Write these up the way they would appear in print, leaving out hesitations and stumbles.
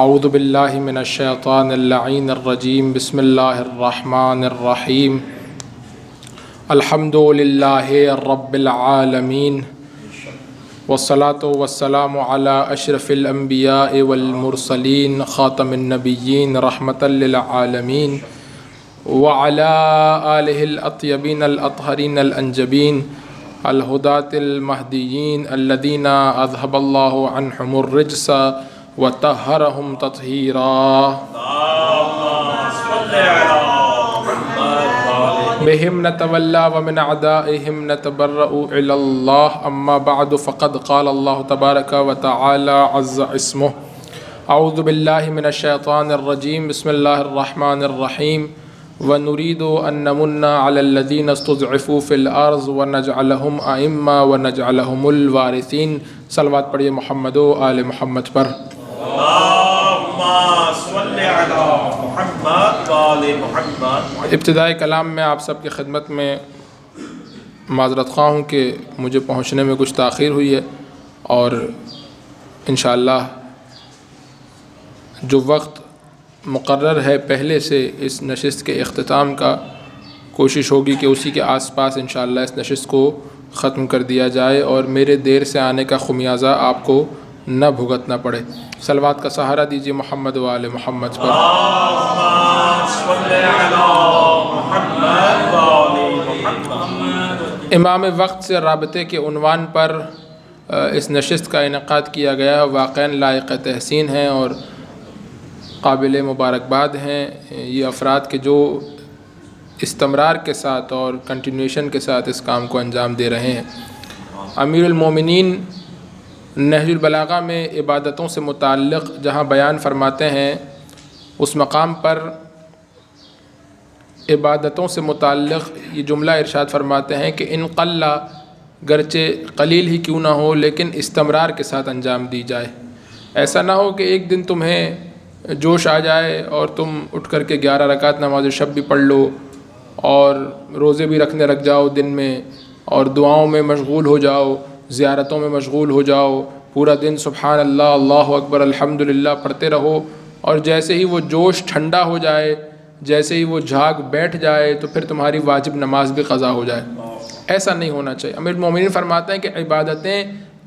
اعوذ باللہ من الشیطان اللعین الرجیم بسم اللہ الرحمن الرحیم الحمد للہ رب العالمین والصلاة والسلام علی اشرف الانبیاء والمرسلین خاتم النبیین رحمۃ للعالمین وعلی آلہ الاطیبین الاطہرین الانجبین الہداۃ المہدیین الذین اذہب اللہ عنہم الرجس وطہرہم تطہیرا بہم نتولا ومن اعدائہم نتبرأ الی اللہ اما بعد فقد قال اللہ تبارک وتعالی عز اسمہ اعوذ باللہ من الشیطان الرجیم بسم اللہ الرحمن الرحیم وَنُرِيدُ أَن نَّمُنَّ عَلَى الَّذِينَ اسْتُضْعِفُوا فِي الْأَرْضِ وَنَجْعَلَهُمْ أَئِمَّةً وَنَجْعَلَهُمُ الْوَارِثِينَ۔ صلوات پڑھیے محمد و آل محمد پر۔ اللہم صلی علی محمد و آل محمد۔ ابتدائی کلام میں آپ سب کی خدمت میں معذرت خواہ ہوں کہ مجھے پہنچنے میں کچھ تاخیر ہوئی ہے، اور انشاءاللہ جو وقت مقرر ہے پہلے سے اس نشست کے اختتام کا، کوشش ہوگی کہ اسی کے آس پاس انشاءاللہ اس نشست کو ختم کر دیا جائے اور میرے دیر سے آنے کا خمیازہ آپ کو نہ بھگتنا پڑے۔ صلوات کا سہارا دیجیے محمد و آل محمد پر۔ اللہم صلی علی محمد و آل محمد۔ امام وقت سے رابطے کے عنوان پر اس نشست کا انعقاد کیا گیا، واقعاً لائق تحسین ہیں اور قابل مبارکباد ہیں یہ افراد کے جو استمرار کے ساتھ اور کنٹینیوشن کے ساتھ اس کام کو انجام دے رہے ہیں۔ امیر المومنین نہج البلاغہ میں عبادتوں سے متعلق جہاں بیان فرماتے ہیں، اس مقام پر عبادتوں سے متعلق یہ جملہ ارشاد فرماتے ہیں کہ ان قل، گرچہ قلیل ہی کیوں نہ ہو لیکن استمرار کے ساتھ انجام دی جائے۔ ایسا نہ ہو کہ ایک دن تمہیں جوش آ جائے اور تم اٹھ کر کے 11 رکعت نماز شب بھی پڑھ لو اور روزے بھی رکھنے لگ جاؤ دن میں، اور دعاؤں میں مشغول ہو جاؤ، زیارتوں میں مشغول ہو جاؤ، پورا دن سبحان اللہ، اللہ اکبر، الحمدللہ پڑھتے رہو، اور جیسے ہی وہ جوش ٹھنڈا ہو جائے، جیسے ہی وہ جھاگ بیٹھ جائے تو پھر تمہاری واجب نماز بھی قضا ہو جائے۔ ایسا نہیں ہونا چاہیے۔ امیر المومنین فرماتے ہیں کہ عبادتیں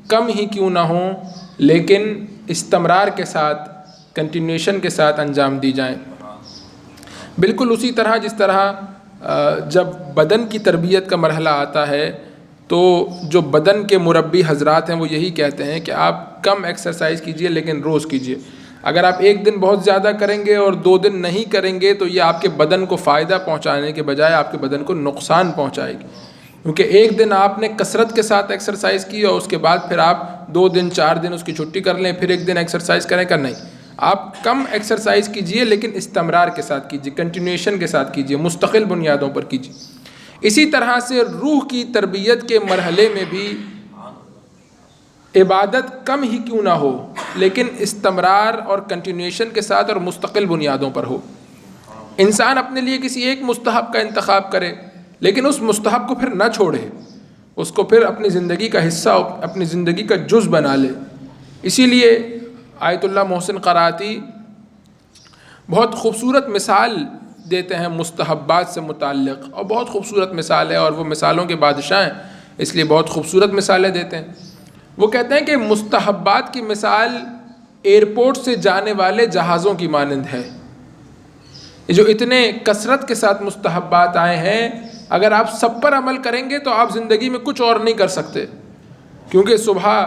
کم ہی کیوں نہ ہوں لیکن استمرار کے ساتھ، کنٹینیوشن کے ساتھ انجام دی جائیں۔ بالکل اسی طرح جس طرح جب بدن کی تربیت کا مرحلہ آتا ہے تو جو بدن کے مربی حضرات ہیں وہ یہی کہتے ہیں کہ آپ کم ایکسرسائز کیجئے لیکن روز کیجئے۔ اگر آپ ایک دن بہت زیادہ کریں گے اور 2 دن نہیں کریں گے تو یہ آپ کے بدن کو فائدہ پہنچانے کے بجائے آپ کے بدن کو نقصان پہنچائے گی، کیونکہ ایک دن آپ نے کثرت کے ساتھ ایکسرسائز کی اور اس کے بعد پھر آپ 2 دن 4 دن اس کی چھٹی کر لیں، پھر ایک دن ایکسرسائز کریں کا نہیں۔ آپ کم ایکسرسائز کیجئے لیکن استمرار کے ساتھ کیجئے، کنٹینیوشن کے ساتھ کیجئے، مستقل بنیادوں پر کیجئے۔ اسی طرح سے روح کی تربیت کے مرحلے میں بھی عبادت کم ہی کیوں نہ ہو لیکن استمرار اور کنٹینیوشن کے ساتھ اور مستقل بنیادوں پر ہو۔ انسان اپنے لیے کسی ایک مستحب کا انتخاب کرے لیکن اس مستحب کو پھر نہ چھوڑے، اس کو پھر اپنی زندگی کا حصہ، اپنی زندگی کا جز بنا لے۔ اسی لیے آیت اللہ محسن قرآتی بہت خوبصورت مثال دیتے ہیں مستحبات سے متعلق، اور بہت خوبصورت مثال ہے اور وہ مثالوں کے بادشاہ ہیں، اس لیے بہت خوبصورت مثالیں دیتے ہیں۔ وہ کہتے ہیں کہ مستحبات کی مثال ایئرپورٹ سے جانے والے جہازوں کی مانند ہے۔ یہ جو اتنے کثرت کے ساتھ مستحبات آئے ہیں، اگر آپ سب پر عمل کریں گے تو آپ زندگی میں کچھ اور نہیں کر سکتے، کیونکہ صبح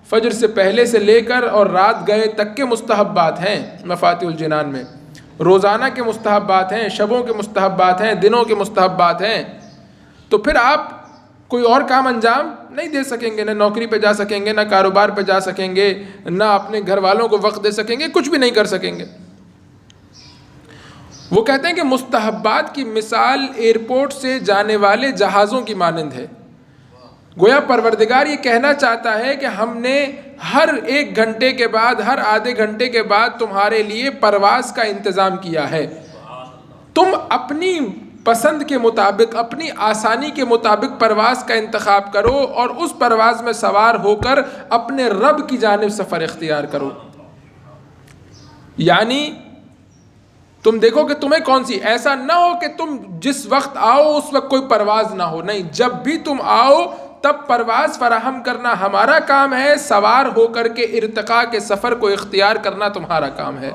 فجر سے پہلے سے لے کر اور رات گئے تک کے مستحبات ہیں مفاتیح الجنان میں، روزانہ کے مستحبات ہیں، شبوں کے مستحبات ہیں، دنوں کے مستحبات ہیں۔ تو پھر آپ کوئی اور کام انجام نہیں دے سکیں گے، نہ نوکری پہ جا سکیں گے، نہ کاروبار پہ جا سکیں گے، نہ اپنے گھر والوں کو وقت دے سکیں گے، کچھ بھی نہیں کر سکیں گے۔ وہ کہتے ہیں کہ مستحبات کی مثال ایئرپورٹ سے جانے والے جہازوں کی مانند ہے۔ گویا پروردگار یہ کہنا چاہتا ہے کہ ہم نے ہر 1 گھنٹے کے بعد، ہر آدھے گھنٹے کے بعد تمہارے لیے پرواز کا انتظام کیا ہے۔ تم اپنی پسند کے مطابق، اپنی آسانی کے مطابق پرواز کا انتخاب کرو اور اس پرواز میں سوار ہو کر اپنے رب کی جانب سفر اختیار کرو۔ یعنی تم دیکھو کہ تمہیں کون سی، ایسا نہ ہو کہ تم جس وقت آؤ اس وقت کوئی پرواز نہ ہو، نہیں، جب بھی تم آؤ تب پرواز فراہم کرنا ہمارا کام ہے، سوار ہو کر کے ارتقاء کے سفر کو اختیار کرنا تمہارا کام ہے۔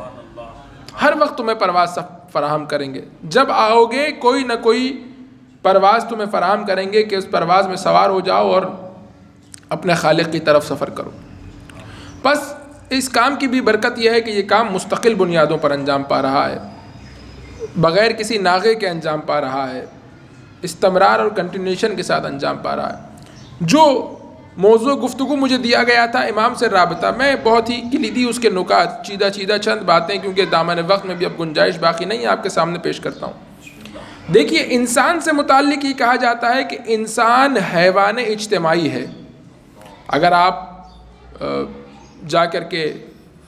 ہر وقت تمہیں پرواز فراہم کریں گے، جب آؤ گے کوئی نہ کوئی پرواز تمہیں فراہم کریں گے کہ اس پرواز میں سوار ہو جاؤ اور اپنے خالق کی طرف سفر کرو۔ بس اس کام کی بھی برکت یہ ہے کہ یہ کام مستقل بنیادوں پر انجام پا رہا ہے، بغیر کسی ناغے کے انجام پا رہا ہے، استمرار اور کنٹینیوشن کے ساتھ انجام پا رہا ہے۔ جو موضوع گفتگو مجھے دیا گیا تھا امام سے رابطہ، میں بہت ہی کلیدی اس کے نکات، چیدہ چند باتیں، کیونکہ دامن وقت میں بھی اب گنجائش باقی نہیں، آپ کے سامنے پیش کرتا ہوں۔ دیکھیے، انسان سے متعلق یہ کہا جاتا ہے کہ انسان حیوان اجتماعی ہے۔ اگر آپ جا کر کے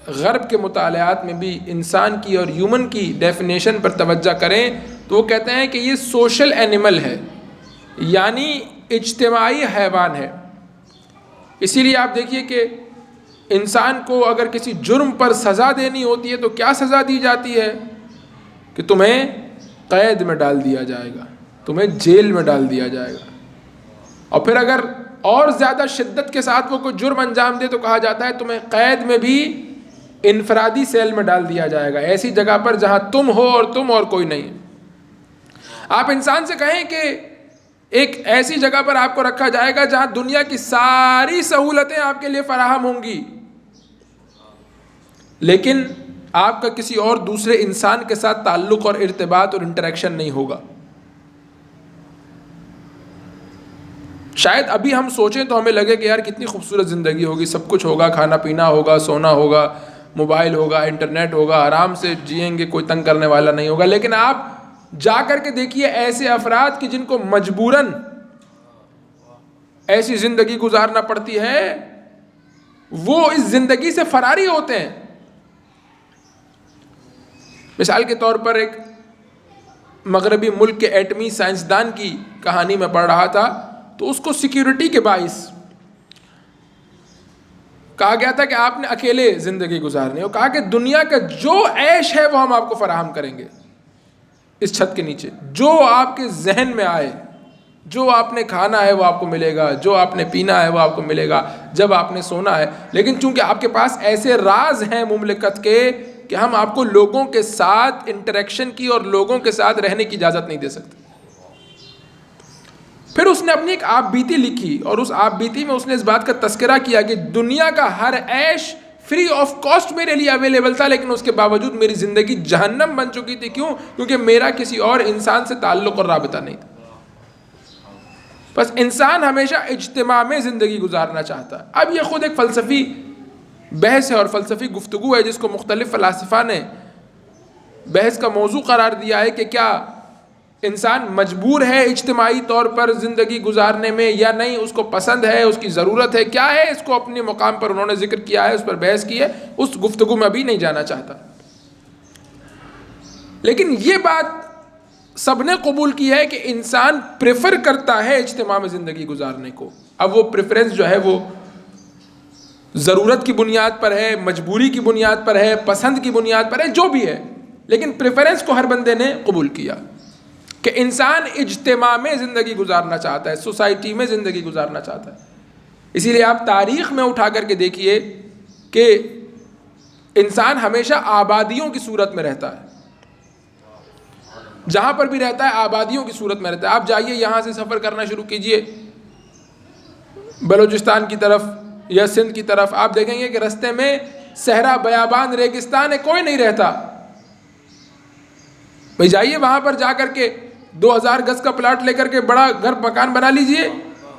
غرب کے مطالعات میں بھی انسان کی اور ہیومن کی ڈیفینیشن پر توجہ کریں تو وہ کہتے ہیں کہ یہ سوشل اینیمل ہے، یعنی اجتماعی حیوان ہے۔ اسی لیے آپ دیکھیے کہ انسان کو اگر کسی جرم پر سزا دینی ہوتی ہے تو کیا سزا دی جاتی ہے کہ تمہیں قید میں ڈال دیا جائے گا، تمہیں جیل میں ڈال دیا جائے گا، اور پھر اگر اور زیادہ شدت کے ساتھ وہ کوئی جرم انجام دے تو کہا جاتا ہے تمہیں قید میں بھی انفرادی سیل میں ڈال دیا جائے گا، ایسی جگہ پر جہاں تم ہو اور تم اور کوئی نہیں۔ آپ انسان سے کہیں کہ ایک ایسی جگہ پر آپ کو رکھا جائے گا جہاں دنیا کی ساری سہولتیں آپ کے لیے فراہم ہوں گی، لیکن آپ کا کسی اور دوسرے انسان کے ساتھ تعلق اور ارتباط اور انٹریکشن نہیں ہوگا۔ شاید ابھی ہم سوچیں تو ہمیں لگے کہ یار کتنی خوبصورت زندگی ہوگی، سب کچھ ہوگا، کھانا پینا ہوگا، سونا ہوگا، موبائل ہوگا، انٹرنیٹ ہوگا، آرام سے جئیں گے، کوئی تنگ کرنے والا نہیں ہوگا۔ لیکن آپ جا کر کے دیکھیے ایسے افراد کہ جن کو مجبوراً ایسی زندگی گزارنا پڑتی ہے، وہ اس زندگی سے فراری ہوتے ہیں۔ مثال کے طور پر ایک مغربی ملک کے ایٹمی سائنسدان کی کہانی میں پڑھ رہا تھا، تو اس کو سیکیورٹی کے باعث کہا گیا تھا کہ آپ نے اکیلے زندگی گزارنی ہے، اور کہا کہ دنیا کا جو عیش ہے وہ ہم آپ کو فراہم کریں گے اس چھت کے نیچے، جو آپ کے ذہن میں آئے، جو آپ نے کھانا ہے وہ آپ کو ملے گا، جو آپ نے پینا ہے وہ آپ کو ملے گا، جب آپ نے سونا ہے۔ لیکن چونکہ آپ کے پاس ایسے راز ہیں مملکت کے کہ ہم آپ کو لوگوں کے ساتھ انٹریکشن کی اور لوگوں کے ساتھ رہنے کی اجازت نہیں دے سکتے۔ پھر اس نے اپنی ایک آپ بیتی لکھی، اور اس آپ بیتی میں اس نے اس بات کا تذکرہ کیا کہ دنیا کا ہر عیش فری آف کاسٹ میرے لیے اویلیبل تھا، لیکن اس کے باوجود میری زندگی جہنم بن چکی تھی۔ کیوں؟ کیونکہ میرا کسی اور انسان سے تعلق اور رابطہ نہیں تھا۔ بس انسان ہمیشہ اجتماع میں زندگی گزارنا چاہتا ہے۔ اب یہ خود ایک فلسفی بحث ہے اور فلسفی گفتگو ہے جس کو مختلف فلاسفہ نے بحث کا موضوع قرار دیا ہے کہ کیا انسان مجبور ہے اجتماعی طور پر زندگی گزارنے میں یا نہیں، اس کو پسند ہے، اس کی ضرورت ہے، کیا ہے؟ اس کو اپنے مقام پر انہوں نے ذکر کیا ہے، اس پر بحث کی ہے، اس گفتگو میں ابھی نہیں جانا چاہتا۔ لیکن یہ بات سب نے قبول کی ہے کہ انسان پریفر کرتا ہے اجتماع میں زندگی گزارنے کو۔ اب وہ پریفرنس جو ہے وہ ضرورت کی بنیاد پر ہے، مجبوری کی بنیاد پر ہے، پسند کی بنیاد پر ہے، جو بھی ہے، لیکن پریفرنس کو ہر بندے نے قبول کیا کہ انسان اجتماع میں زندگی گزارنا چاہتا ہے، سوسائٹی میں زندگی گزارنا چاہتا ہے۔ اسی لیے آپ تاریخ میں اٹھا کر کے دیکھیے کہ انسان ہمیشہ آبادیوں کی صورت میں رہتا ہے، جہاں پر بھی رہتا ہے آبادیوں کی صورت میں رہتا ہے۔ آپ جائیے یہاں سے سفر کرنا شروع کیجئے بلوچستان کی طرف یا سندھ کی طرف، آپ دیکھیں گے کہ رستے میں صحرا، بیابان، ریگستان ہے، کوئی نہیں رہتا۔ بھائی جائیے وہاں پر جا کر کے 2000 گز کا پلاٹ لے کر کے بڑا گھر مکان بنا لیجئے۔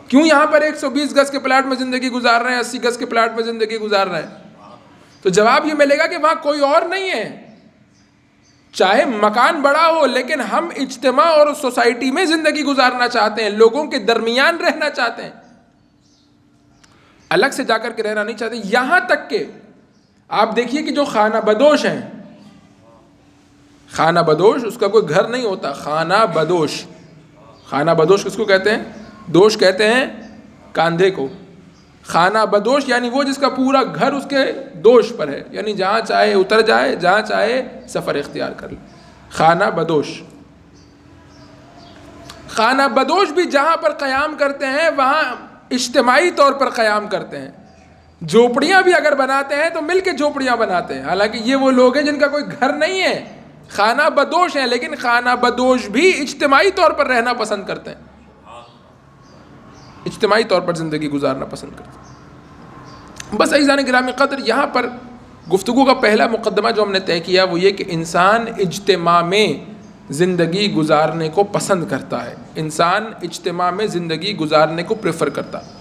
کیوں یہاں پر 120 گز کے پلاٹ میں زندگی گزار رہے ہیں، 80 گز کے پلاٹ میں زندگی گزار رہے ہیں؟ تو جواب یہ ملے گا کہ وہاں کوئی اور نہیں ہے۔ چاہے مکان بڑا ہو، لیکن ہم اجتماع اور سوسائٹی میں زندگی گزارنا چاہتے ہیں، لوگوں کے درمیان رہنا چاہتے ہیں، الگ سے جا کر کے رہنا نہیں چاہتے۔ یہاں تک کہ آپ دیکھیے کہ جو خانہ بدوش ہیں، خانہ بدوش، اس کا کوئی گھر نہیں ہوتا، خانہ بدوش۔ خانہ بدوش کس کو کہتے ہیں؟ دوش کہتے ہیں کاندھے کو، خانہ بدوش یعنی وہ جس کا پورا گھر اس کے دوش پر ہے، یعنی جہاں چاہے اتر جائے، جہاں چاہے سفر اختیار کر لے. خانہ بدوش. خانہ بدوش بھی جہاں پر قیام کرتے ہیں وہاں اجتماعی طور پر قیام کرتے ہیں. جھوپڑیاں بھی اگر بناتے ہیں تو مل کے جھوپڑیاں بناتے ہیں، حالانکہ یہ وہ لوگ ہیں جن کا کوئی گھر نہیں ہے، خانہ بدوش ہیں، لیکن خانہ بدوش بھی اجتماعی طور پر رہنا پسند کرتے ہیں، اجتماعی طور پر زندگی گزارنا پسند کرتے ہیں. بس عزیزان گرامی قدر، یہاں پر گفتگو کا پہلا مقدمہ جو ہم نے طے کیا وہ یہ کہ انسان اجتماع میں زندگی گزارنے کو پسند کرتا ہے، انسان اجتماع میں زندگی گزارنے کو پریفر کرتا ہے.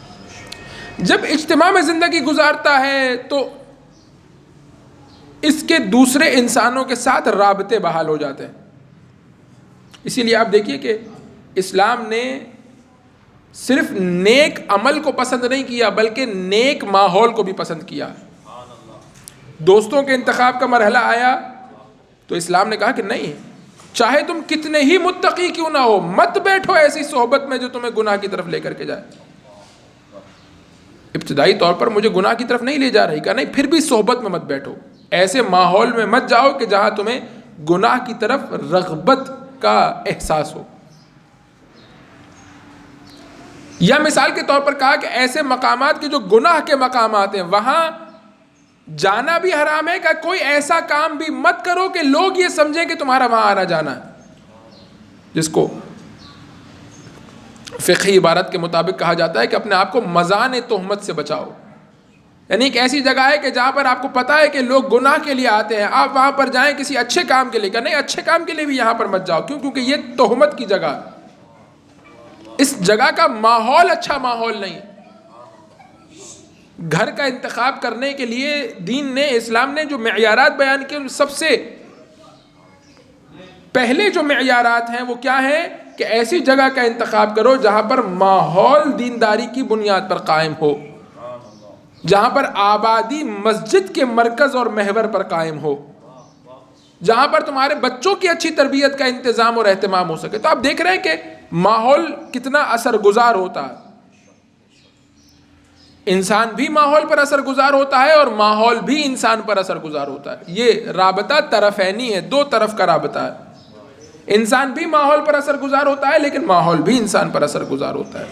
جب اجتماع میں زندگی گزارتا ہے تو اس کے دوسرے انسانوں کے ساتھ رابطے بحال ہو جاتے ہیں. اسی لیے آپ دیکھیے کہ اسلام نے صرف نیک عمل کو پسند نہیں کیا بلکہ نیک ماحول کو بھی پسند کیا. دوستوں کے انتخاب کا مرحلہ آیا تو اسلام نے کہا کہ نہیں، چاہے تم کتنے ہی متقی کیوں نہ ہو، مت بیٹھو ایسی صحبت میں جو تمہیں گناہ کی طرف لے کر کے جائے. ابتدائی طور پر مجھے گناہ کی طرف نہیں لے جا رہی، کہا نہیں، پھر بھی صحبت میں مت بیٹھو، ایسے ماحول میں مت جاؤ کہ جہاں تمہیں گناہ کی طرف رغبت کا احساس ہو. یا مثال کے طور پر کہا کہ ایسے مقامات کے جو گناہ کے مقامات ہیں وہاں جانا بھی حرام ہے، کہ کوئی ایسا کام بھی مت کرو کہ لوگ یہ سمجھیں کہ تمہارا وہاں آنا جانا ہے، جس کو فقہی عبارت کے مطابق کہا جاتا ہے کہ اپنے آپ کو مزان تہمت سے بچاؤ. یعنی ایک ایسی جگہ ہے کہ جہاں پر آپ کو پتا ہے کہ لوگ گناہ کے لیے آتے ہیں، آپ وہاں پر جائیں کسی اچھے کام کے لیے، کہ نہیں، اچھے کام کے لیے بھی یہاں پر مت جاؤ. کیوں؟ کیونکہ یہ تہمت کی جگہ، اس جگہ کا ماحول اچھا ماحول نہیں. گھر کا انتخاب کرنے کے لیے دین نے، اسلام نے جو معیارات بیان کیے، سب سے پہلے جو معیارات ہیں وہ کیا ہیں کہ ایسی جگہ کا انتخاب کرو جہاں پر ماحول دینداری کی بنیاد پر قائم ہو، جہاں پر آبادی مسجد کے مرکز اور محور پر قائم ہو، جہاں پر تمہارے بچوں کی اچھی تربیت کا انتظام اور اہتمام ہو سکے. تو آپ دیکھ رہے ہیں کہ ماحول کتنا اثر گزار ہوتا ہے. انسان بھی ماحول پر اثر گزار ہوتا ہے اور ماحول بھی انسان پر اثر گزار ہوتا ہے. یہ رابطہ طرفینی ہے، دو طرف کا رابطہ ہے. انسان بھی ماحول پر اثر گزار ہوتا ہے لیکن ماحول بھی انسان پر اثر گزار ہوتا ہے.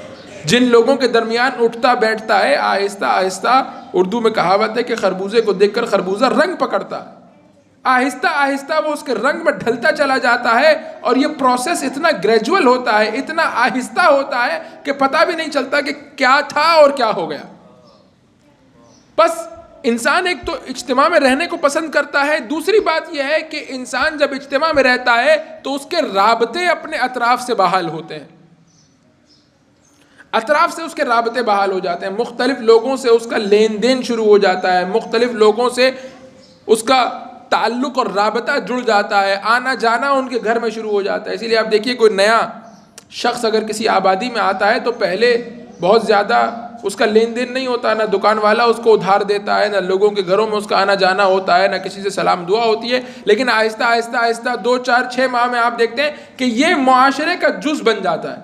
جن لوگوں کے درمیان اٹھتا بیٹھتا ہے، آہستہ آہستہ، اردو میں کہاوت ہے کہ خربوزے کو دیکھ کر خربوزہ رنگ پکڑتا ہے، آہستہ آہستہ وہ اس کے رنگ میں ڈھلتا چلا جاتا ہے. اور یہ پروسیس اتنا گریجول ہوتا ہے، اتنا آہستہ ہوتا ہے کہ پتہ بھی نہیں چلتا کہ کیا تھا اور کیا ہو گیا. بس انسان ایک تو اجتماع میں رہنے کو پسند کرتا ہے، دوسری بات یہ ہے کہ انسان جب اجتماع میں رہتا ہے تو اس کے رابطے اپنے اطراف سے بحال ہوتے ہیں، اطراف سے اس کے رابطے بحال ہو جاتے ہیں، مختلف لوگوں سے اس کا لین دین شروع ہو جاتا ہے، مختلف لوگوں سے اس کا تعلق اور رابطہ جڑ جاتا ہے، آنا جانا ان کے گھر میں شروع ہو جاتا ہے. اسی لیے آپ دیکھیے کوئی نیا شخص اگر کسی آبادی میں آتا ہے تو پہلے بہت زیادہ اس کا لین دین نہیں ہوتا، نہ دکان والا اس کو ادھار دیتا ہے، نہ لوگوں کے گھروں میں اس کا آنا جانا ہوتا ہے، نہ کسی سے سلام دعا ہوتی ہے. لیکن آہستہ آہستہ آہستہ 2 4 6 ماہ میں آپ دیکھتے ہیں کہ یہ معاشرے کا جز بن جاتا ہے،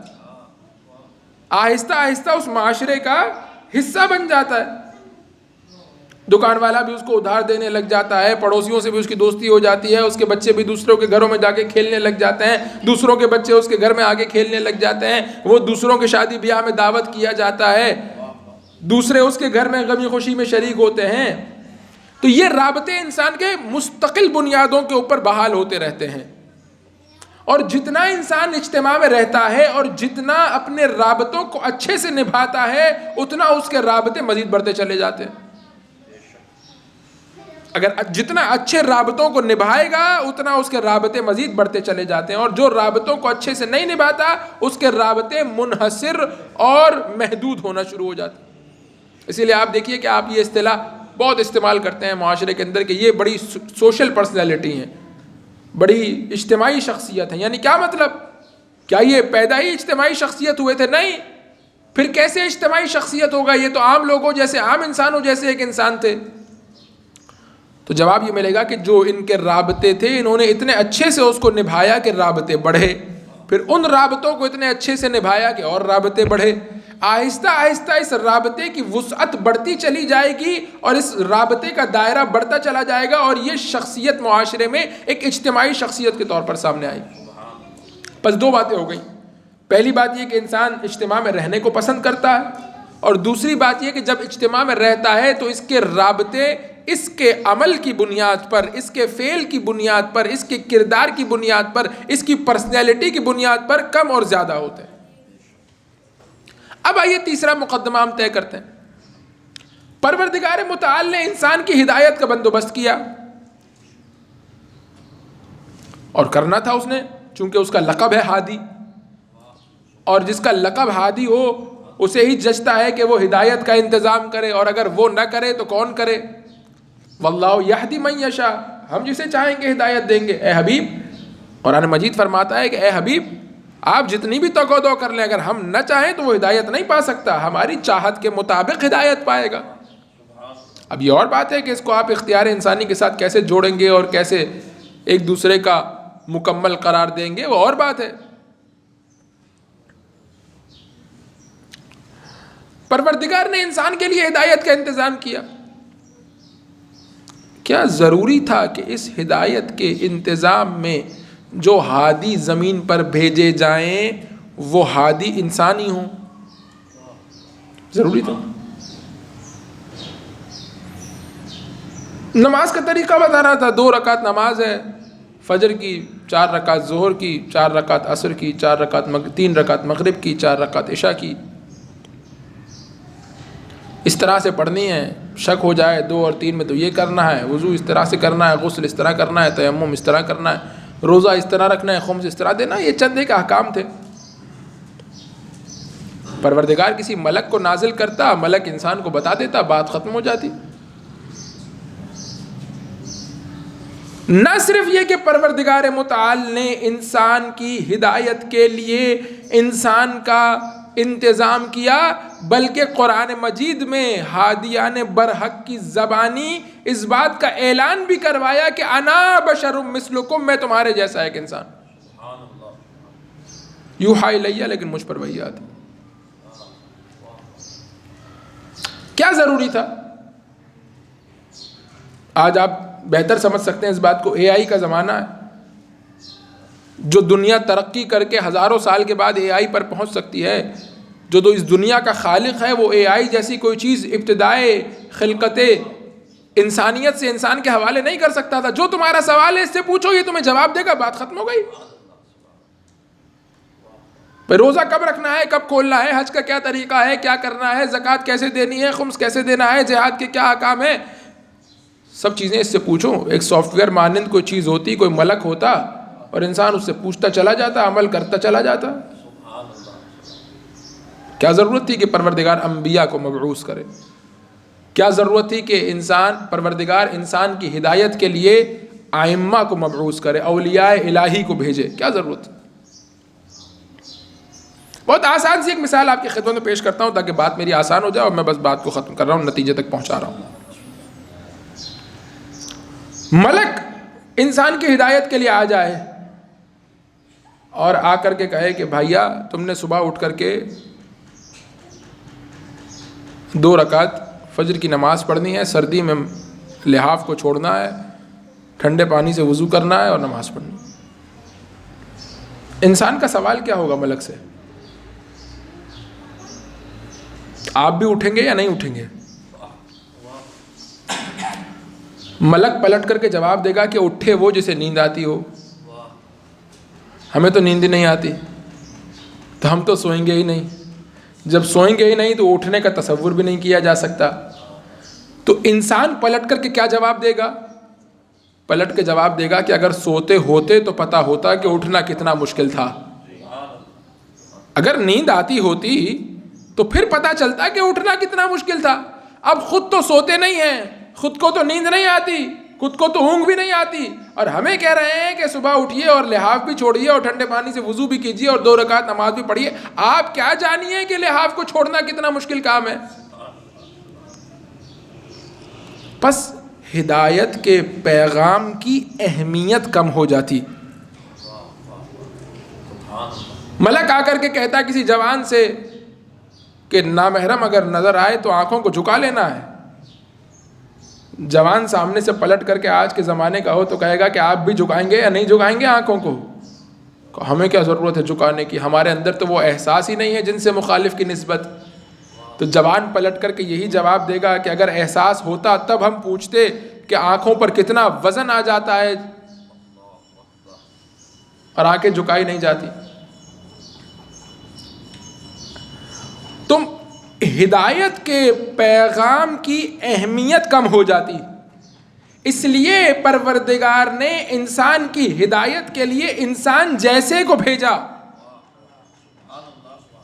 آہستہ آہستہ اس معاشرے کا حصہ بن جاتا ہے. دکان والا بھی اس کو ادھار دینے لگ جاتا ہے، پڑوسیوں سے بھی اس کی دوستی ہو جاتی ہے، اس کے بچے بھی دوسروں کے گھروں میں جا کے کھیلنے لگ جاتے ہیں، دوسروں کے بچے اس کے گھر میں آگے کھیلنے لگ جاتے ہیں، وہ دوسروں کے شادی بیاہ میں دعوت کیا جاتا ہے، دوسرے اس کے گھر میں غمی خوشی میں شریک ہوتے ہیں. تو یہ رابطے انسان کے مستقل بنیادوں کے اوپر بحال ہوتے رہتے ہیں. اور جتنا انسان اجتماع میں رہتا ہے اور جتنا اپنے رابطوں کو اچھے سے نبھاتا ہے اتنا اس کے رابطے مزید بڑھتے چلے جاتے ہیں. اگر جتنا اچھے رابطوں کو نبھائے گا اتنا اس کے رابطے مزید بڑھتے چلے جاتے ہیں، اور جو رابطوں کو اچھے سے نہیں نبھاتا اس کے رابطے منحصر اور محدود ہونا شروع ہو جاتے ہیں. اسی لیے آپ دیکھیے کہ آپ یہ اصطلاح بہت استعمال کرتے ہیں معاشرے کے اندر کہ یہ بڑی سوشل پرسنالٹی ہیں، بڑی اجتماعی شخصیت ہیں. یعنی کیا مطلب؟ کیا یہ پیدا ہی اجتماعی شخصیت ہوئے تھے؟ نہیں. پھر کیسے اجتماعی شخصیت ہوگا؟ یہ تو عام لوگوں جیسے، عام انسانوں جیسے ایک انسان تھے. تو جواب یہ ملے گا کہ جو ان کے رابطے تھے انہوں نے اتنے اچھے سے اس کو نبھایا کہ رابطے بڑھے، پھر ان رابطوں کو اتنے اچھے سے نبھایا کہ اور رابطے بڑھے. آہستہ آہستہ اس رابطے کی وسعت بڑھتی چلی جائے گی اور اس رابطے کا دائرہ بڑھتا چلا جائے گا اور یہ شخصیت معاشرے میں ایک اجتماعی شخصیت کے طور پر سامنے آئی۔ بس دو باتیں ہو گئیں، پہلی بات یہ کہ انسان اجتماع میں رہنے کو پسند کرتا ہے، اور دوسری بات یہ کہ جب اجتماع میں رہتا ہے تو اس کے رابطے اس کے عمل کی بنیاد پر، اس کے فعل کی بنیاد پر، اس کے کردار کی بنیاد پر، اس کی پرسنالٹی کی بنیاد پر کم اور زیادہ ہوتے ہیں۔ اب آئیے تیسرا مقدمہ ہم طے کرتے ہیں۔ پروردگار متعال نے انسان کی ہدایت کا بندوبست کیا، اور کرنا تھا اس نے، چونکہ اس کا لقب ہے ہادی، اور جس کا لقب ہادی ہو اسے ہی جچتا ہے کہ وہ ہدایت کا انتظام کرے، اور اگر وہ نہ کرے تو کون کرے؟ واللہ یہدی من یشاء، ہم جسے چاہیں گے ہدایت دیں گے۔ اے حبیب، قرآن مجید فرماتا ہے کہ اے حبیب آپ جتنی بھی توقع کر لیں، اگر ہم نہ چاہیں تو وہ ہدایت نہیں پا سکتا، ہماری چاہت کے مطابق ہدایت پائے گا۔ اب یہ اور بات ہے کہ اس کو آپ اختیار انسانی کے ساتھ کیسے جوڑیں گے اور کیسے ایک دوسرے کا مکمل قرار دیں گے، وہ اور بات ہے۔ پروردگار نے انسان کے لیے ہدایت کا انتظام کیا، کیا ضروری تھا کہ اس ہدایت کے انتظام میں جو ہادی زمین پر بھیجے جائیں وہ ہادی انسانی ہوں؟ ضروری تھا۔ نماز کا طریقہ بتا رہا تھا، 2 رکعت نماز ہے، فجر کی، 4 رکعت ظہر کی، 4 رکعت عصر کی، 3 رکعت مغرب کی، 4 رکعت عشاء کی، اس طرح سے پڑھنی ہے۔ شک ہو جائے 2 اور 3 میں تو یہ کرنا ہے، وضو اس طرح سے کرنا ہے، غسل اس طرح کرنا ہے، تیمم اس طرح کرنا ہے، روزہ اس طرح رکھنا ہے، خمس اس طرح دینا۔ یہ چند ایک احکام تھے۔ پروردگار کسی ملک کو نازل کرتا، ملک انسان کو بتا دیتا، بات ختم ہو جاتی۔ نہ صرف یہ کہ پروردگار متعال نے انسان کی ہدایت کے لیے انسان کا انتظام کیا، بلکہ قرآن مجید میں ہادیان برحق کی زبانی اس بات کا اعلان بھی کروایا کہ انا بشر مثلکم، میں تمہارے جیسا ایک انسان، یوحی الیہ، لیکن مجھ پر وحی آتی۔ کیا ضروری تھا؟ آج آپ بہتر سمجھ سکتے ہیں اس بات کو، اے آئی کا زمانہ ہے، جو دنیا ترقی کر کے ہزاروں سال کے بعد اے آئی پر پہنچ سکتی ہے، جو اس دنیا کا خالق ہے وہ اے آئی جیسی کوئی چیز ابتدائے خلقت انسانیت سے انسان کے حوالے نہیں کر سکتا تھا۔ جو تمہارا سوال ہے اس سے پوچھو، یہ تمہیں جواب دے گا، بات ختم ہو گئی۔ پھر روزہ کب رکھنا ہے، کب کھولنا ہے، حج کا کیا طریقہ ہے، کیا کرنا ہے، زکوٰۃ کیسے دینی ہے، خمس کیسے دینا ہے، جہاد کے کیا احکام ہیں، سب چیزیں اس سے پوچھو۔ ایک سافٹ ویئر مانند کوئی چیز ہوتی، کوئی ملک ہوتا، اور انسان اس سے پوچھتا چلا جاتا، عمل کرتا چلا جاتا۔ کیا ضرورت تھی کہ پروردگار انبیاء کو مبعوث کرے؟ کیا ضرورت تھی کہ پروردگار انسان کی ہدایت کے لیے ائمہ کو مبعوث کرے، اولیاء الہی کو بھیجے؟ کیا ضرورت تھی؟ بہت آسان سی ایک مثال آپ کی خدمت میں پیش کرتا ہوں تاکہ بات میری آسان ہو جائے، اور میں بس بات کو ختم کر رہا ہوں، نتیجے تک پہنچا رہا ہوں۔ ملک انسان کی ہدایت کے لیے آ جائے اور آ کر کے کہے کہ بھائیا تم نے صبح اٹھ کر کے 2 رکعت فجر کی نماز پڑھنی ہے، سردی میں لحاف کو چھوڑنا ہے، ٹھنڈے پانی سے وضو کرنا ہے اور نماز پڑھنی ہے۔ انسان کا سوال کیا ہوگا ملک سے؟ آپ بھی اٹھیں گے یا نہیں اٹھیں گے؟ ملک پلٹ کر کے جواب دے گا کہ اٹھے وہ جسے نیند آتی ہو، ہمیں تو نیند ہی نہیں آتی، تو ہم تو سوئیں گے ہی نہیں۔ جب سوئیں گے ہی نہیں تو اٹھنے کا تصور بھی نہیں کیا جا سکتا۔ تو انسان پلٹ کر کے کیا جواب دے گا؟ پلٹ کے جواب دے گا کہ اگر سوتے ہوتے تو پتہ ہوتا کہ اٹھنا کتنا مشکل تھا، اگر نیند آتی ہوتی تو پھر پتہ چلتا کہ اٹھنا کتنا مشکل تھا۔ اب خود تو سوتے نہیں ہیں، خود کو تو نیند نہیں آتی، خود کو تو اونگ بھی نہیں آتی، اور ہمیں کہہ رہے ہیں کہ صبح اٹھیے اور لحاف بھی چھوڑیے اور ٹھنڈے پانی سے وضو بھی کیجیے اور 2 رکعت نماز بھی پڑھیے۔ آپ کیا جانیے کہ لحاف کو چھوڑنا کتنا مشکل کام ہے؟ پس ہدایت کے پیغام کی اہمیت کم ہو جاتی۔ ملک آ کر کے کہتا کسی جوان سے کہ نامحرم اگر نظر آئے تو آنکھوں کو جھکا لینا ہے. جوان سامنے سے پلٹ کر کے آج کے زمانے کا ہو تو کہے گا کہ آپ بھی جھکائیں گے یا نہیں جھکائیں گے آنکھوں کو؟ ہمیں کیا ضرورت ہے جھکانے کی، ہمارے اندر تو وہ احساس ہی نہیں ہے جن سے مخالف کی نسبت. تو جوان پلٹ کر کے یہی جواب دے گا کہ اگر احساس ہوتا تب ہم پوچھتے کہ آنکھوں پر کتنا وزن آ جاتا ہے اور آنکھیں جھکائی نہیں جاتی. تم ہدایت کے پیغام کی اہمیت کم ہو جاتی، اس لیے پروردگار نے انسان کی ہدایت کے لیے انسان جیسے کو بھیجا،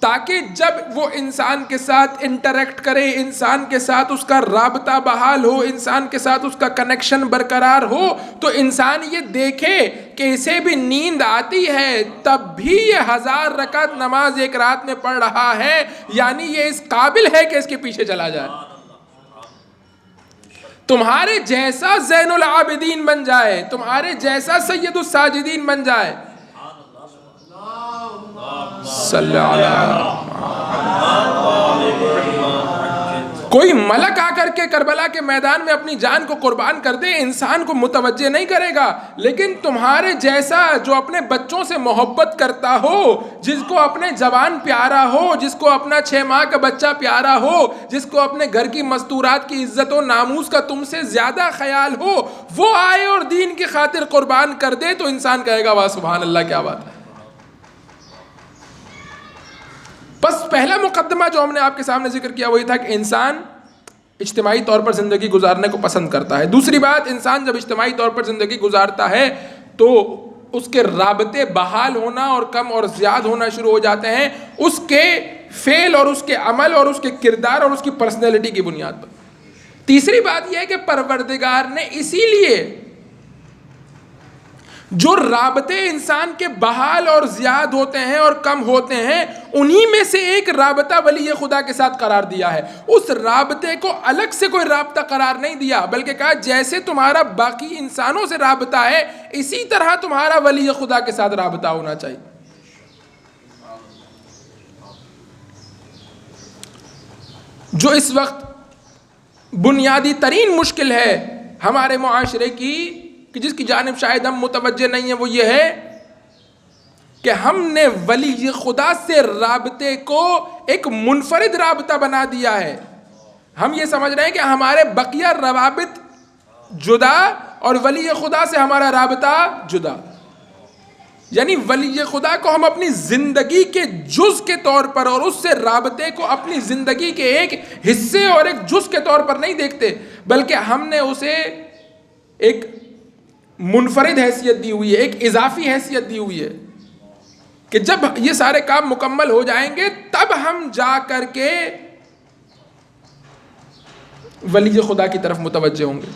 تاکہ جب وہ انسان کے ساتھ انٹریکٹ کرے، انسان کے ساتھ اس کا رابطہ بحال ہو، انسان کے ساتھ اس کا کنیکشن برقرار ہو، تو انسان یہ دیکھے کہ اسے بھی نیند آتی ہے تب بھی یہ 1000 رکعت نماز ایک رات میں پڑھ رہا ہے، یعنی یہ اس قابل ہے کہ اس کے پیچھے چلا جائے. تمہارے جیسا زین العابدین بن جائے، تمہارے جیسا سید الساجدین بن جائے. صلی اللہ کوئی ملک آ کر کے کربلا کے میدان میں اپنی جان کو قربان کر دے، انسان کو متوجہ نہیں کرے گا، لیکن تمہارے جیسا جو اپنے بچوں سے محبت کرتا ہو، جس کو اپنے جوان پیارا ہو، جس کو اپنا 6 ماہ کا بچہ پیارا ہو، جس کو اپنے گھر کی مستورات کی عزت و ناموس کا تم سے زیادہ خیال ہو، وہ آئے اور دین کی خاطر قربان کر دے تو انسان کہے گا واہ سبحان اللہ کیا بات ہے. بس پہلا مقدمہ جو ہم نے آپ کے سامنے ذکر کیا وہی تھا کہ انسان اجتماعی طور پر زندگی گزارنے کو پسند کرتا ہے. دوسری بات، انسان جب اجتماعی طور پر زندگی گزارتا ہے تو اس کے رابطے بحال ہونا اور کم اور زیاد ہونا شروع ہو جاتے ہیں اس کے فعل اور اس کے عمل اور اس کے کردار اور اس کی پرسنالٹی کی بنیاد پر. تیسری بات یہ ہے کہ پروردگار نے اسی لیے جو رابطے انسان کے بحال اور زیاد ہوتے ہیں اور کم ہوتے ہیں انہی میں سے ایک رابطہ ولی خدا کے ساتھ قرار دیا ہے. اس رابطے کو الگ سے کوئی رابطہ قرار نہیں دیا، بلکہ کہا جیسے تمہارا باقی انسانوں سے رابطہ ہے اسی طرح تمہارا ولی خدا کے ساتھ رابطہ ہونا چاہیے. جو اس وقت بنیادی ترین مشکل ہے ہمارے معاشرے کی کہ جس کی جانب شاید ہم متوجہ نہیں ہیں، وہ یہ ہے کہ ہم نے ولی خدا سے رابطے کو ایک منفرد رابطہ بنا دیا ہے. ہم یہ سمجھ رہے ہیں کہ ہمارے بقیہ روابط جدا اور ولی خدا سے ہمارا رابطہ جدا، یعنی ولی خدا کو ہم اپنی زندگی کے جز کے طور پر اور اس سے رابطے کو اپنی زندگی کے ایک حصے اور ایک جز کے طور پر نہیں دیکھتے، بلکہ ہم نے اسے ایک منفرد حیثیت دی ہوئی ہے، ایک اضافی حیثیت دی ہوئی ہے کہ جب یہ سارے کام مکمل ہو جائیں گے تب ہم جا کر کے ولی خدا کی طرف متوجہ ہوں گے.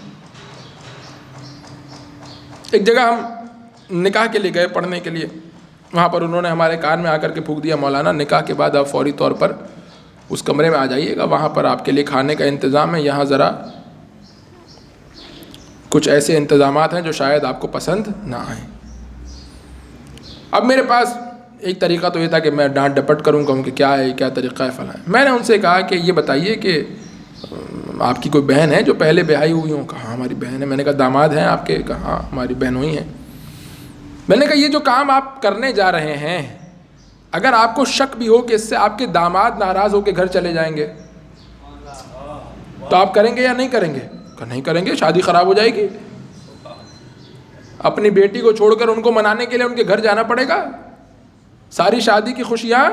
ایک جگہ ہم نکاح کے لیے گئے پڑھنے کے لیے، وہاں پر انہوں نے ہمارے کان میں آ کر کے پھونک دیا مولانا نکاح کے بعد آپ فوری طور پر اس کمرے میں آ جائیے گا، وہاں پر آپ کے لیے کھانے کا انتظام ہے، یہاں ذرا کچھ ایسے انتظامات ہیں جو شاید آپ کو پسند نہ آئیں. اب میرے پاس ایک طریقہ تو یہ تھا کہ میں ڈانٹ ڈپٹ کروں، کہوں کہ کیا ہے کیا طریقہ ہے فلاں. میں نے ان سے کہا کہ یہ بتائیے کہ آپ کی کوئی بہن ہے جو پہلے بیاہی ہوئی ہوں؟ کہا ہماری بہن ہے. میں نے کہا داماد ہیں آپ کے؟ کہا ہماری بہنوں ہی ہیں. میں نے کہا یہ جو کام آپ کرنے جا رہے ہیں اگر آپ کو شک بھی ہو کہ اس سے آپ کے داماد ناراض ہو کے گھر چلے جائیں گے تو آپ کریں گے یا نہیں کریں گے؟ کہ نہیں کریں گے، شادی خراب ہو جائے گی. اپنی بیٹی کو چھوڑ کر ان کو منانے کے لیے ان کے گھر جانا پڑے گا، ساری شادی کی خوشیاں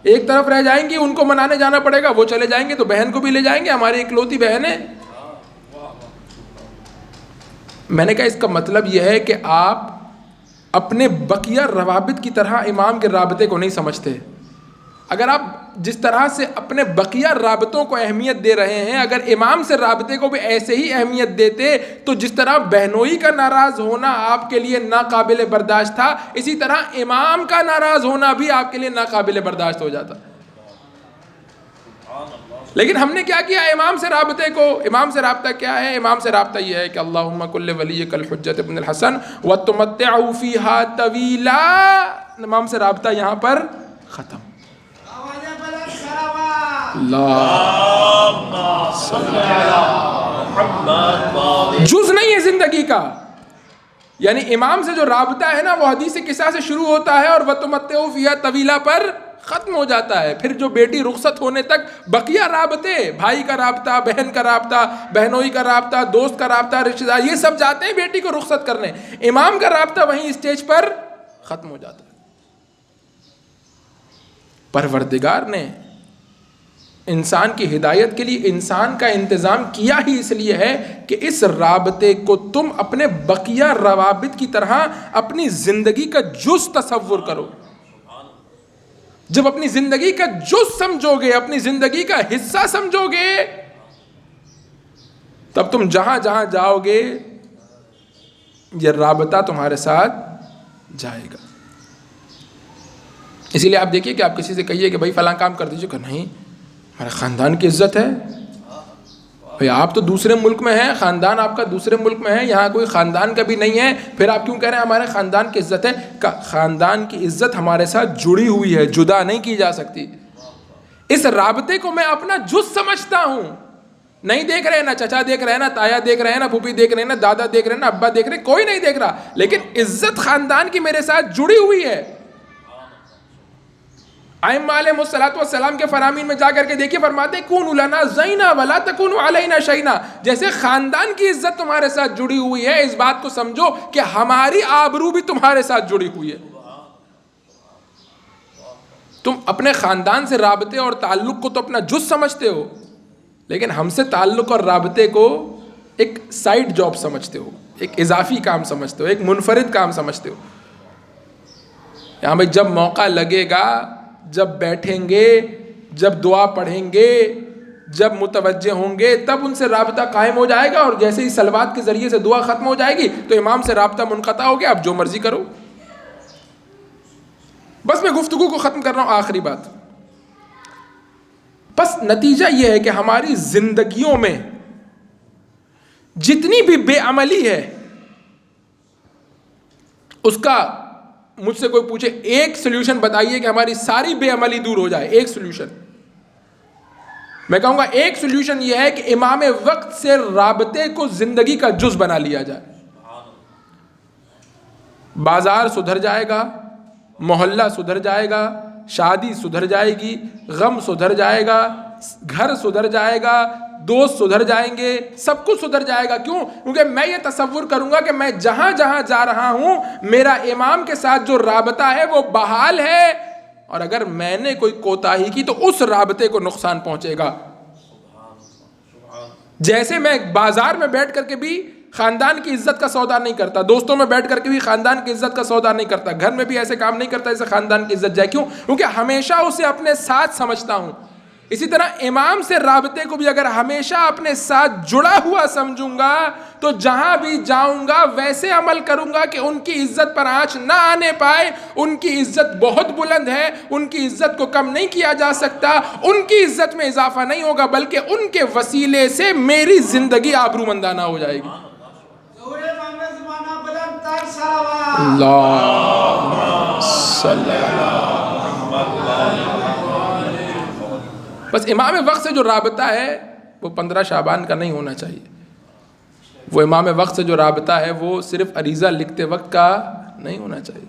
ایک طرف رہ جائیں گی، ان کو منانے جانا پڑے گا. وہ چلے جائیں گے تو بہن کو بھی لے جائیں گے، ہماری اکلوتی بہن ہے. میں نے کہا اس کا مطلب یہ ہے کہ آپ اپنے بقیہ روابط کی طرح امام کے رابطے کو نہیں سمجھتے. اگر آپ جس طرح سے اپنے بقیہ رابطوں کو اہمیت دے رہے ہیں اگر امام سے رابطے کو بھی ایسے ہی اہمیت دیتے تو جس طرح بہنوئی کا ناراض ہونا آپ کے لیے ناقابل برداشت تھا اسی طرح امام کا ناراض ہونا بھی آپ کے لیے ناقابل برداشت ہو جاتا. لیکن ہم نے کیا کیا؟ امام سے رابطے کو، امام سے رابطہ کیا ہے؟ امام سے رابطہ یہ ہے کہ اللہم کل ولیک الحجۃ ابن الحسن وتمتعہ فیہا طویلا. امام سے رابطہ یہاں پر ختم. جز نہیں ہے زندگی کا. یعنی امام سے جو رابطہ ہے نا وہ حدیث قصہ سے شروع ہوتا ہے اور وَتُمَتِّعُوا فِيهَا طَوِيلًا پر ختم ہو جاتا ہے. پھر جو بیٹی رخصت ہونے تک بقیہ رابطے، بھائی کا رابطہ، بہن کا رابطہ، بہنوئی کا رابطہ، دوست کا رابطہ، رشتہ دار، یہ سب جاتے ہیں بیٹی کو رخصت کرنے. امام کا رابطہ وہیں اسٹیج پر ختم ہو جاتا ہے. پروردگار نے انسان کی ہدایت کے لیے انسان کا انتظام کیا ہی اس لیے ہے کہ اس رابطے کو تم اپنے بقیہ روابط کی طرح اپنی زندگی کا جز تصور کرو. جب اپنی زندگی کا جز سمجھو گے، اپنی زندگی کا حصہ سمجھو گے، تب تم جہاں جہاں جاؤ گے یہ رابطہ تمہارے ساتھ جائے گا. اسی لیے آپ دیکھیے کہ آپ کسی سے کہیے کہ بھائی فلاں کام کر دیجیے، کہ نہیں ہمارے خاندان کی عزت ہے. بھائی آپ تو دوسرے ملک میں ہیں، خاندان آپ کا دوسرے ملک میں ہے، یہاں کوئی خاندان کا بھی نہیں ہے، پھر آپ کیوں کہہ رہے ہیں ہمارے خاندان کی عزت ہے؟ خاندان کی عزت ہمارے ساتھ جڑی ہوئی ہے، جدا نہیں کی جا سکتی. اس رابطے کو میں اپنا جز سمجھتا ہوں. نہیں دیکھ رہے نا چچا دیکھ رہے نا تایا دیکھ رہے نا پھوپھی دیکھ رہے نا دادا دیکھ رہے نا ابا دیکھ رہے، کوئی نہیں دیکھ رہا، لیکن عزت خاندان کی میرے ساتھ جڑی ہوئی ہے. ائمہ علیہ الصلوۃ والسلام کے فرامین میں جا کر کے دیکھیے، فرماتے ہیں کونوا لنا زینا ولا تکونوا علینا شینا. جیسے خاندان کی عزت تمہارے ساتھ جڑی ہوئی ہے، اس بات کو سمجھو کہ ہماری آبرو بھی تمہارے ساتھ جڑی ہوئی ہے. تم اپنے خاندان سے رابطے اور تعلق کو تو اپنا جز سمجھتے ہو، لیکن ہم سے تعلق اور رابطے کو ایک سائیڈ جاب سمجھتے ہو، ایک اضافی کام سمجھتے ہو، ایک منفرد کام سمجھتے ہو. یہاں بھائی جب موقع لگے گا، جب بیٹھیں گے، جب دعا پڑھیں گے، جب متوجہ ہوں گے، تب ان سے رابطہ قائم ہو جائے گا. اور جیسے ہی صلوات کے ذریعے سے دعا ختم ہو جائے گی تو امام سے رابطہ منقطع ہو گیا، اب جو مرضی کرو. بس میں گفتگو کو ختم کر رہا ہوں. آخری بات، بس نتیجہ یہ ہے کہ ہماری زندگیوں میں جتنی بھی بے عملی ہے، اس کا مجھ سے کوئی پوچھے ایک سلوشن بتائیے کہ ہماری ساری بے عملی دور ہو جائے، ایک سلوشن. میں کہوں گا ایک سلوشن یہ ہے کہ امام وقت سے رابطے کو زندگی کا جز بنا لیا جائے. بازار سدھر جائے گا، محلہ سدھر جائے گا، شادی سدھر جائے گی، غم سدھر جائے گا، گھر سدھر جائے گا، دوست سدھر جائیں گے، سب کچھ سدھر جائے گا. کیوں؟ کیونکہ میں یہ تصور کروں گا کہ میں جہاں جہاں جا رہا ہوں میرا امام کے ساتھ جو رابطہ ہے وہ بحال ہے، اور اگر میں نے کوئی کوتاہی کی تو اس رابطے کو نقصان پہنچے گا. جیسے میں بازار میں بیٹھ کر کے بھی خاندان کی عزت کا سودا نہیں کرتا، دوستوں میں بیٹھ کر کے بھی خاندان کی عزت کا سودا نہیں کرتا، گھر میں بھی ایسے کام نہیں کرتا جیسے خاندان کی عزت جائے. کیوں؟ کیونکہ ہمیشہ اسے اپنے ساتھ سمجھتا ہوں. اسی طرح امام سے رابطے کو بھی اگر ہمیشہ اپنے ساتھ جڑا ہوا سمجھوں گا تو جہاں بھی جاؤں گا ویسے عمل کروں گا کہ ان کی عزت پر آنچ نہ آنے پائے. ان کی عزت بہت بلند ہے، ان کی عزت کو کم نہیں کیا جا سکتا، ان کی عزت میں اضافہ نہیں ہوگا بلکہ ان کے وسیلے سے میری زندگی آبرومندانہ ہو جائے گی. اللہم صلی بس امام وقت سے جو رابطہ ہے وہ 15 شعبان کا نہیں ہونا چاہیے. وہ امام وقت سے جو رابطہ ہے وہ صرف عریضہ لکھتے وقت کا نہیں ہونا چاہیے.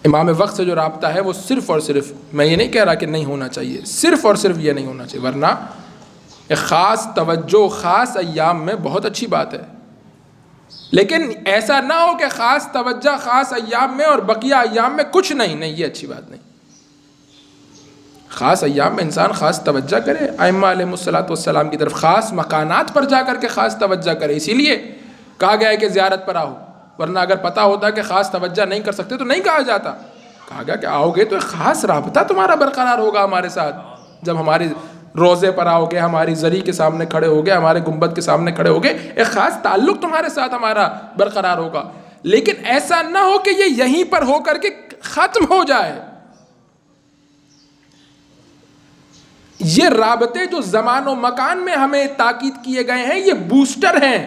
امام وقت سے جو رابطہ ہے وہ صرف اور صرف، میں یہ نہیں کہہ رہا کہ نہیں ہونا چاہیے، صرف اور صرف یہ نہیں ہونا چاہیے، ورنہ ایک خاص توجہ خاص ایام میں بہت اچھی بات ہے، لیکن ایسا نہ ہو کہ خاص توجہ خاص ایام میں اور بقیہ ایام میں کچھ نہیں. یہ اچھی بات نہیں. خاص ایام میں انسان خاص توجہ کرے، ائمہ علیہ الصلوۃ والسلام کی طرف خاص مکانات پر جا کر کے خاص توجہ کرے. اسی لیے کہا گیا ہے کہ زیارت پر آؤ، ورنہ اگر پتہ ہوتا کہ خاص توجہ نہیں کر سکتے تو نہیں کہا جاتا. کہا گیا کہ آؤ گے تو ایک خاص رابطہ تمہارا برقرار ہوگا ہمارے ساتھ. جب ہماری روزے پر آؤ گے، ہماری زری کے سامنے کھڑے ہوگے، ہمارے گنبد کے سامنے کھڑے ہوگے، ایک خاص تعلق تمہارے ساتھ ہمارا برقرار ہوگا. لیکن ایسا نہ ہو کہ یہ یہیں پر ہو کر کے ختم ہو جائے. یہ رابطے جو زمان و مکان میں ہمیں تاکید کیے گئے ہیں یہ بوسٹر ہیں.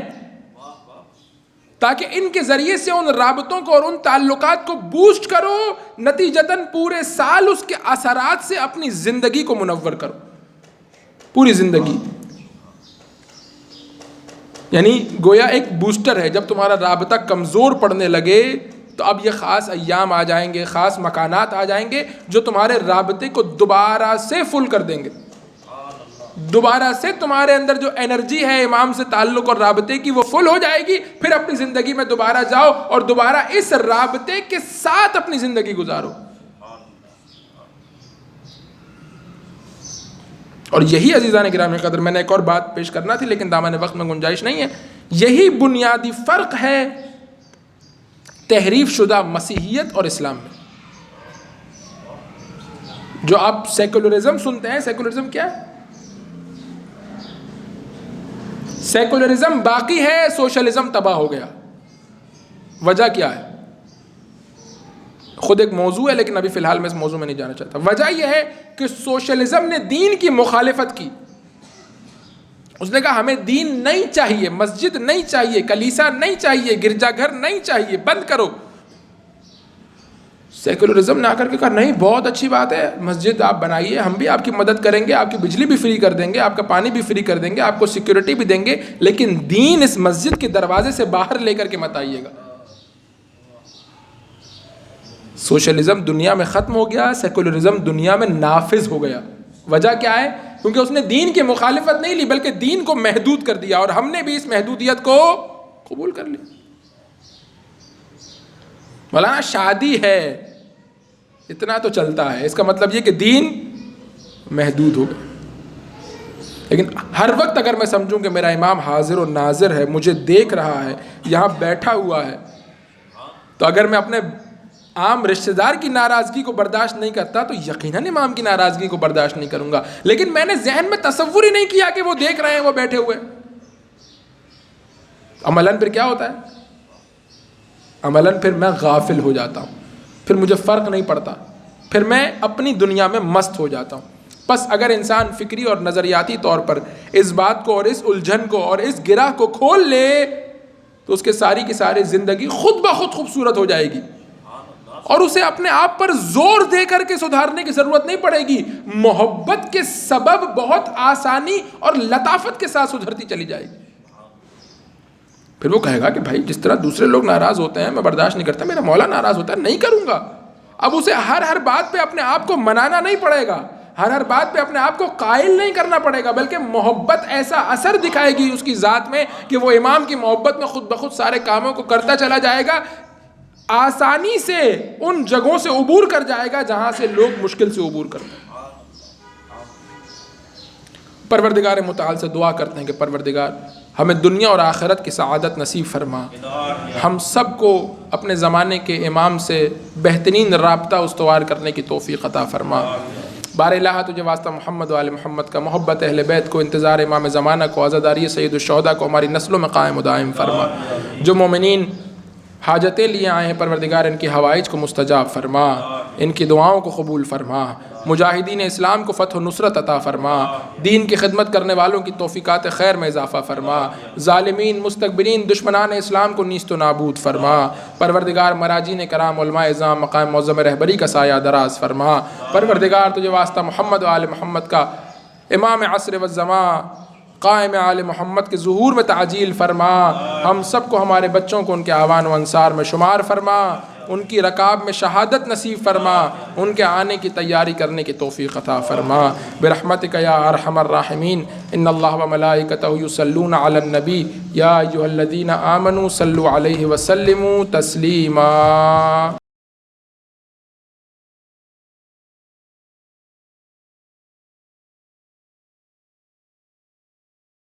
تاکہ ان کے ذریعے سے ان رابطوں کو اور ان تعلقات کو بوسٹ کرو، نتیجتاً پورے سال اس کے اثرات سے اپنی زندگی کو منور کرو، پوری زندگی۔ یعنی گویا ایک بوسٹر ہے، جب تمہارا رابطہ کمزور پڑنے لگے تو اب یہ خاص ایام آ جائیں گے، خاص مکانات آ جائیں گے جو تمہارے رابطے کو دوبارہ سے فل کر دیں گے، دوبارہ سے تمہارے اندر جو انرجی ہے امام سے تعلق اور رابطے کی وہ فل ہو جائے گی، پھر اپنی زندگی میں دوبارہ جاؤ اور دوبارہ اس رابطے کے ساتھ اپنی زندگی گزارو۔ اور یہی عزیزان گرامی قدر، میں نے ایک اور بات پیش کرنا تھی لیکن دامن وقت میں گنجائش نہیں ہے، یہی بنیادی فرق ہے تحریف شدہ مسیحیت اور اسلام میں۔ جو آپ سیکولرزم سنتے ہیں، سیکولرزم کیا ہے؟ سیکولرزم باقی ہے، سوشلزم تباہ ہو گیا۔ وجہ کیا ہے؟ خود ایک موضوع ہے لیکن ابھی فی الحال میں اس موضوع میں نہیں جانا چاہتا۔ وجہ یہ ہے کہ سوشلزم نے دین کی مخالفت کی، اس نے کہا ہمیں دین نہیں چاہیے، مسجد نہیں چاہیے، کلیسا نہیں چاہیے، گرجا گھر نہیں چاہیے، بند کرو۔ سیکولرزم نے آ کر کے کہا نہیں، بہت اچھی بات ہے، مسجد آپ بنائیے، ہم بھی آپ کی مدد کریں گے، آپ کی بجلی بھی فری کر دیں گے، آپ کا پانی بھی فری کر دیں گے، آپ کو سیکیورٹی بھی دیں گے، لیکن دین اس مسجد کے دروازے سے باہر لے کر کے مت آئیے گا۔ سوشلزم دنیا میں ختم ہو گیا، سیکولرزم دنیا میں نافذ ہو گیا۔ وجہ کیا ہے؟ کیونکہ اس نے دین کی مخالفت نہیں لی بلکہ دین کو محدود کر دیا، اور ہم نے بھی اس محدودیت کو قبول کر لیا۔ مولانا شادی ہے، اتنا تو چلتا ہے، اس کا مطلب یہ کہ دین محدود ہو گیا۔ لیکن ہر وقت اگر میں سمجھوں کہ میرا امام حاضر و ناظر ہے، مجھے دیکھ رہا ہے، یہاں بیٹھا ہوا ہے، تو اگر میں اپنے عام رشتہ دار کی ناراضگی کو برداشت نہیں کرتا تو یقیناً امام کی ناراضگی کو برداشت نہیں کروں گا۔ لیکن میں نے ذہن میں تصور ہی نہیں کیا کہ وہ دیکھ رہے ہیں، وہ بیٹھے ہوئے۔ عملاً پھر کیا ہوتا ہے؟ عملاً پھر میں غافل ہو جاتا ہوں، پھر مجھے فرق نہیں پڑتا، پھر میں اپنی دنیا میں مست ہو جاتا ہوں۔ بس اگر انسان فکری اور نظریاتی طور پر اس بات کو اور اس الجھن کو اور اس گرہ کو کھول لے تو اس کے ساری کی ساری زندگی خود بخود خوبصورت ہو جائے گی، اور اسے اپنے آپ پر زور دے کر کے سدھارنے کی ضرورت نہیں پڑے گی، محبت کے سبب بہت آسانی اور لطافت کے ساتھ سدھرتی چلی جائے گی۔ پھر وہ کہے گا کہ بھائی جس طرح دوسرے لوگ ناراض ہوتے ہیں میں برداشت نہیں کرتا، میرا مولا ناراض ہوتا ہے نہیں کروں گا۔ اب اسے ہر بات پہ اپنے آپ کو منانا نہیں پڑے گا، ہر بات پہ اپنے آپ کو قائل نہیں کرنا پڑے گا، بلکہ محبت ایسا اثر دکھائے گی اس کی ذات میں کہ وہ امام کی محبت میں خود بخود سارے کاموں کو کرتا چلا جائے گا، آسانی سے ان جگہوں سے عبور کر جائے گا جہاں سے لوگ مشکل سے عبور کرتے ہیں۔ پروردگار متعال سے دعا کرتے ہیں کہ پروردگار ہمیں دنیا اور آخرت کی سعادت نصیب فرما، ہم سب کو اپنے زمانے کے امام سے بہترین رابطہ استوار کرنے کی توفیق عطا فرما۔ بار الہ تجھے واسطہ محمد و آل محمد کا، محبت اہل بیت کو، انتظار امام زمانہ کو، عزاداری سید الشہداء کو ہماری نسلوں میں قائم و دائم فرما۔ جو مومنین حاجتیں لیے آئے ہیں پروردگار ان کی حوائج کو مستجاب فرما، ان کی دعاؤں کو قبول فرما، مجاہدین اسلام کو فتح و نصرت عطا فرما، دین کی خدمت کرنے والوں کی توفیقات خیر میں اضافہ فرما، ظالمین مستکبرین دشمنان اسلام کو نیست و نابود فرما۔ پروردگار مراجین کرام علماء اعظام مقام معظم رہبری کا سایہ دراز فرما۔ پروردگار تجھے واسطہ محمد و آل محمد کا، امام عصر والزمان قائم آل محمد کے ظہور میں تعجیل فرما، ہم سب کو ہمارے بچوں کو ان کے اعوان و انصار میں شمار فرما، ان کی رکاب میں شہادت نصیب فرما، ان کے آنے کی تیاری کرنے کی توفیق عطا فرما برحمتک یا ارحم الراحمین۔ ان اللہ و ملائکتہ یصلون علی النبی یا ایھا الذین آمنوا صلوا علیہ وسلموا تسلیما۔